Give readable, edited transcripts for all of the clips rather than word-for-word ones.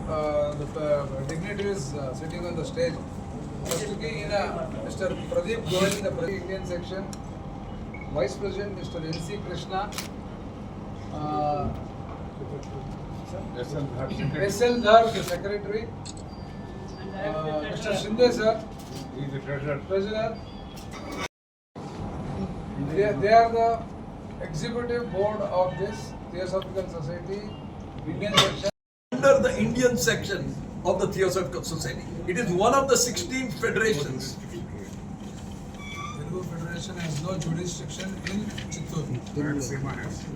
the dignitaries sitting on the stage. First Mr. Pradeep Goyal in the Indian section, Vice President Mr. N.C. Krishna, S.L. Dhar, the Secretary, Mr. Shinde sir, he is the Treasurer. They are the executive board of this Theosophical Society, Indian section. Under the Indian section of the Theosophical Society. It is one of the 16 federations. Telugu Federation has no jurisdiction in Chittoor.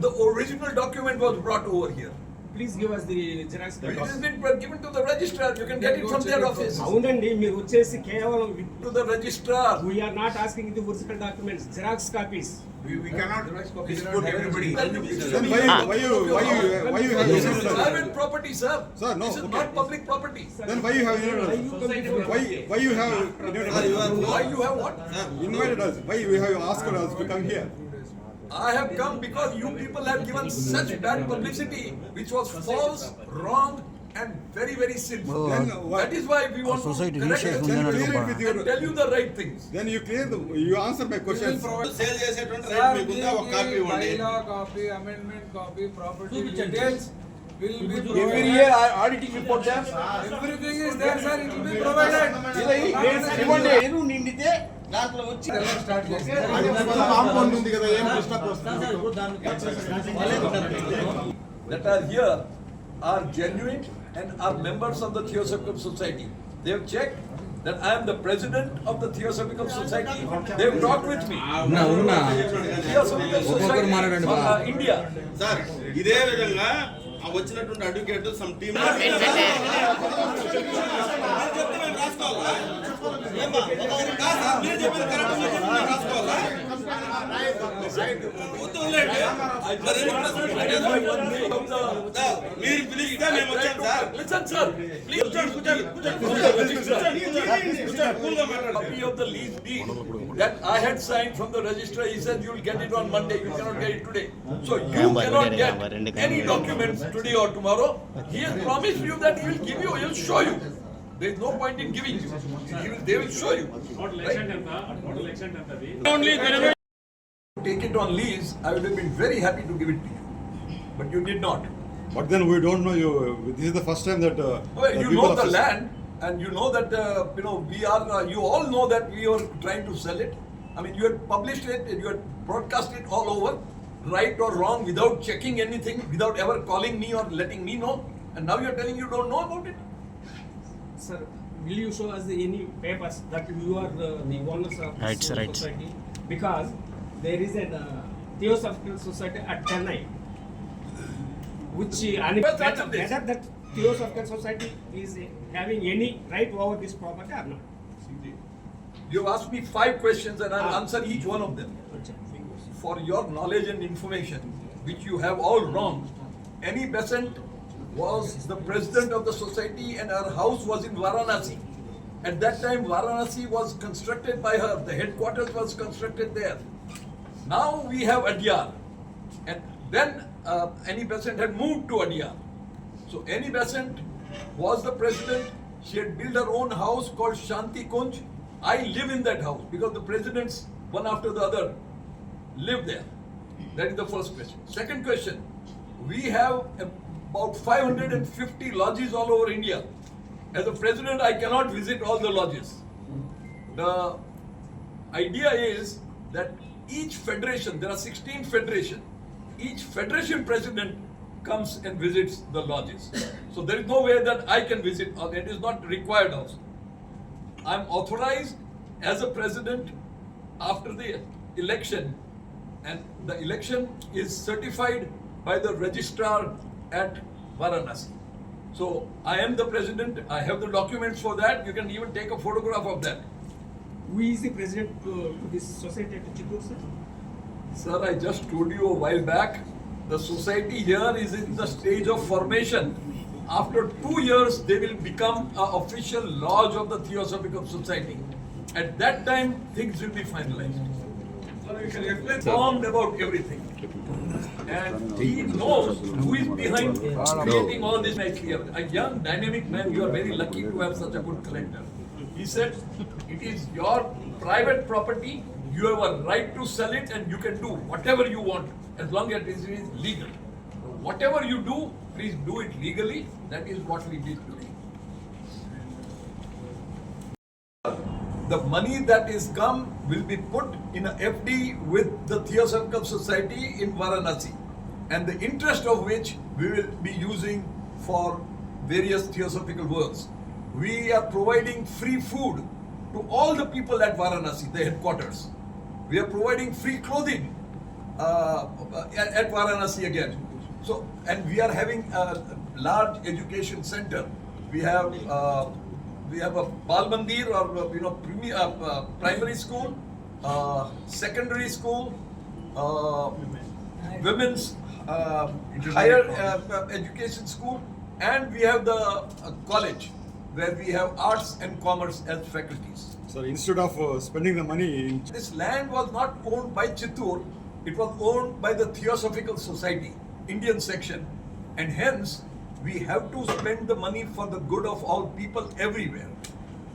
The original document was brought over here. Please give us the Xerox It copy. has been given to the registrar. You can get it from their office. అవునండి మీరు వచ్చేసి కేవలం To the registrar. we are not asking the original documents, Xerox copies. We cannot dispute everybody. Then why you have This is invited us? private property, sir. Sir, no, This is okay. not public property. Then why you have invited us? Why you have invited us? Why you have what? Invited us? Why you have asked us to come here? I have come because you people have given such bad publicity, which was false, wrong, and very, very sinful. Then why? That is why we want to correct it Then clear it with and tell you the right things. Then you clear you answer my questions. Sale చేసేటువంటి Sir, right మీకుందా ఒక copy ఇవ్వండి. bylaw copy, amendment copy, property details will be Every provided. year auditing report sir. Everything is there, sir. It will be provided. ఇవ్వండి నేను నిండితే దాంట్లో వచ్చి Start compound ఉంది కదా ఏం డిస్టర్బ్ వస్తుంది That are here are genuine and are members of the Theosophical Society. They have checked that I am the president of the Theosophical Society. They have talked with me. Theosophical Society of India. Sir ఇదే విధంగా ఆ వచ్చినటువంటి advocate some team మీరు పిలిస్తే మేము వచ్చాం sir. Listen, sir. Please copy of the lease deed that I had signed from the registrar. He said you will get it on Monday. You cannot get it today. So you cannot get any documents today or tomorrow. He has promised you that he will give you. He will show you. There is no point in giving you. They will show you. Take it on lease. I would have been very happy to give it to you, but you did not. But then we don't know you. This is the first time that. Well, you know the land, and you know that we are. You all know that we are trying to sell it. I mean, you had published it, you had broadcast it all over, right or wrong, without checking anything, without ever calling me or letting me know. And now you are telling you don't know about it. Sir, will you show us any papers that you are the owners of this society? Because there is a Theosophical Society at Chennai, which whether that Theosophical Society is having any right over this property or not. You have asked me 5 questions and I'll answer each one of them. For your knowledge and information, which you have all wrong, Annie Besant was the president of the society and her house was in Varanasi. At that time, Varanasi was constructed by her. The headquarters was constructed there. Now we have Adyar. And then Annie Besant had moved to Adyar. So Annie Besant was the president. She had built her own house called Shanti Kunj. I live in that house because the presidents, one after the other, live there. That is the first question. Second question, we have about 550 lodges all over India. As a president, I cannot visit all the lodges. The idea is that each federation, there are 16 federations, each federation president comes and visits the lodges. So there is no way that I can visit, or it is not required also. I am authorized as a president after the election, and the election is certified by the registrar at Varanasi. So I am the president. I have the documents for that. You can even take a photograph of that. Who is the president to this society at Chittoor, sir? Sir, I just told you a while back, the society here is in the stage of formation. After 2 years, they will become an official lodge of the Theosophical Society. At that time, things will be finalized. Informed about everything. And he knows who is behind creating all this nicely. A young, dynamic man, you are very lucky to have such a good collector. He said, it is your private property, you have a right to sell it and you can do whatever you want as long as it is legal. Whatever you do, please do it legally. That is what we did today. The money that is come will be put in a FD with the Theosophical Society in Varanasi, and the interest of which we will be using for various theosophical works. We are providing free food to all the people at Varanasi, the headquarters. We are providing free clothing at Varanasi again. So, and we are having a large education center. We have a Bal Mandir or primary school, secondary school, women's higher education school, and we have the college where we have arts and commerce as faculties. So instead of spending the money in This land was not owned by Chittoor, it was owned by the Theosophical Society, Indian section, and hence we have to spend the money for the good of all people everywhere.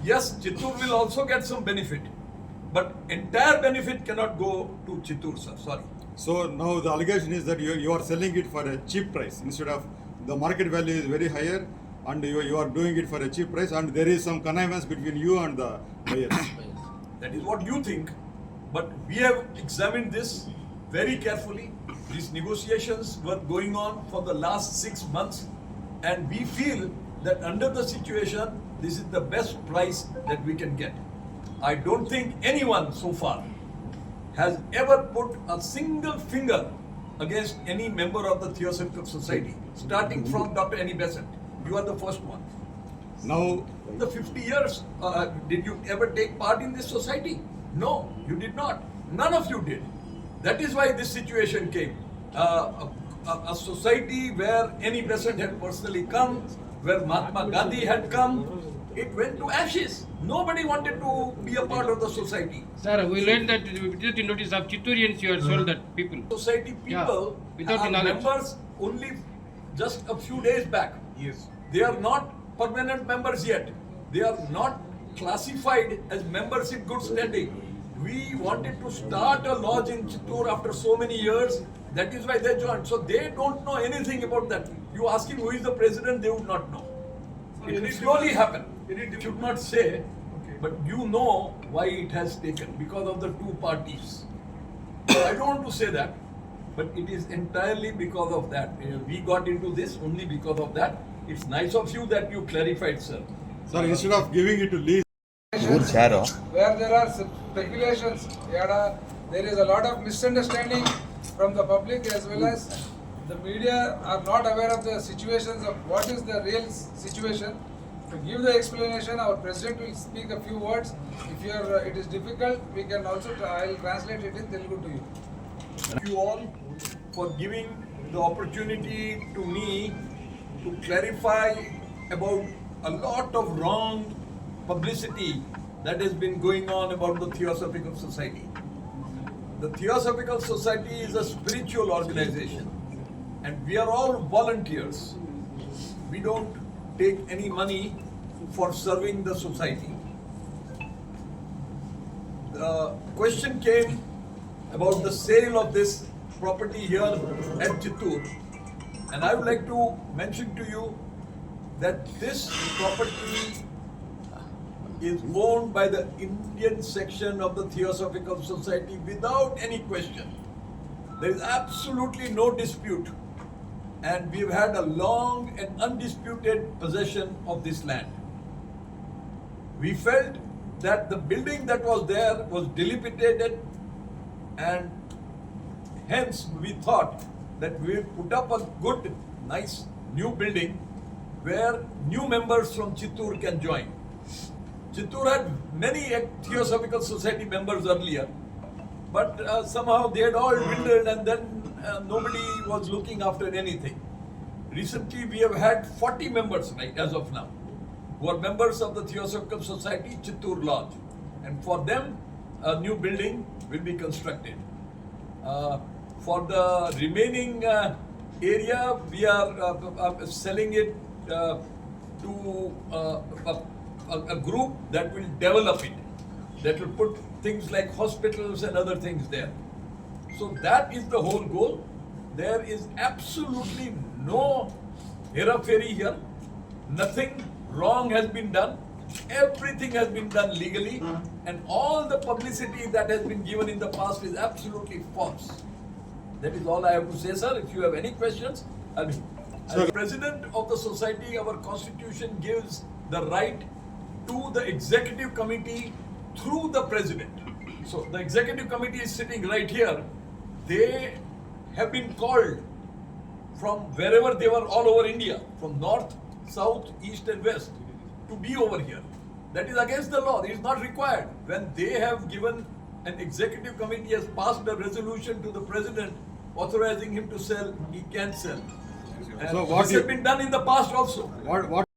Yes, Chittoor will also get some benefit, but entire benefit cannot go to Chittoor, sir. Sorry. So now the allegation is that you are selling it for a cheap price instead of the market value is very higher, and you are doing it for a cheap price, and there is some connivance between you and the buyers. That is what you think, but we have examined this very carefully. These negotiations were going on for the last 6 months, and we feel that under the situation, this is the best price that we can get. I don't think anyone so far has ever put a single finger against any member of the Theosophical Society, starting from Dr. Annie Besant. You are the first one. Now, The 50 years, did you ever take part in this society? No, you did not. None of you did. That is why this situation came. A society where Annie Besant had personally come, where Mahatma Gandhi had come, it went to ashes. Nobody wanted to be a part of the society. Sir, we learned that without the notice of Chittoorians you had sold that people. Society people without the are knowledge. members only just a few days back. yes. They are not permanent members yet. They are not classified as members in good standing. We wanted to start a lodge in Chittoor after so many years. That is why they joined. So they don't know anything about that. You ask him who is the president, they would not know. It will slowly happen. It should not say, but you know why it has taken, because of the two parties. So I don't want to say that, but it is entirely because of that. We got into this only because of that. It's nice of you that you clarified, sir. Sir, instead of giving it to lease, Where there are speculations, there is a lot of misunderstanding from the public as well as the media are not aware of the situations of what is the real situation. To give the explanation, our president will speak a few words. If it is difficult, we can also, I will translate it in Telugu to you. Thank you all for giving the opportunity to me to clarify about a lot of wrong publicity that has been going on about the Theosophical Society. The Theosophical Society is a spiritual organization, and we are all volunteers. We don't take any money for serving the society. The question came about the sale of this property here at Chittoor, and I would like to mention to you that this property is owned by the Indian section of the Theosophical Society without any question. There is absolutely no dispute, and we've had a long and undisputed possession of this land. We felt that the building that was there was dilapidated, and hence we thought that we would put up a good, nice new building where new members from Chittoor can join. Chittoor had many Theosophical Society members earlier, but somehow they had all dwindled, and then nobody was looking after anything. Recently we have had 40 members, right, as of now, who are members of the Theosophical Society Chittoor Lodge, and for them a new building will be constructed. For the remaining area, we are selling it to a group that will develop it, that will put things like hospitals and other things there. So that is the whole goal. There is absolutely no hera-fairy here. Nothing wrong has been done. Everything has been done legally, and all the publicity that has been given in the past is absolutely false. That is all I have to say, sir. If you have any questions, I mean, as president of the society, our constitution gives the right to the executive committee through the president. So the executive committee is sitting right here. They have been called from wherever they were all over India, from north, south, east and west, to be over here. That is against the law. It is not required. When they have given, an executive committee has passed a resolution to the president authorizing him to sell, he can sell. And So what this you- has been done in the past also. What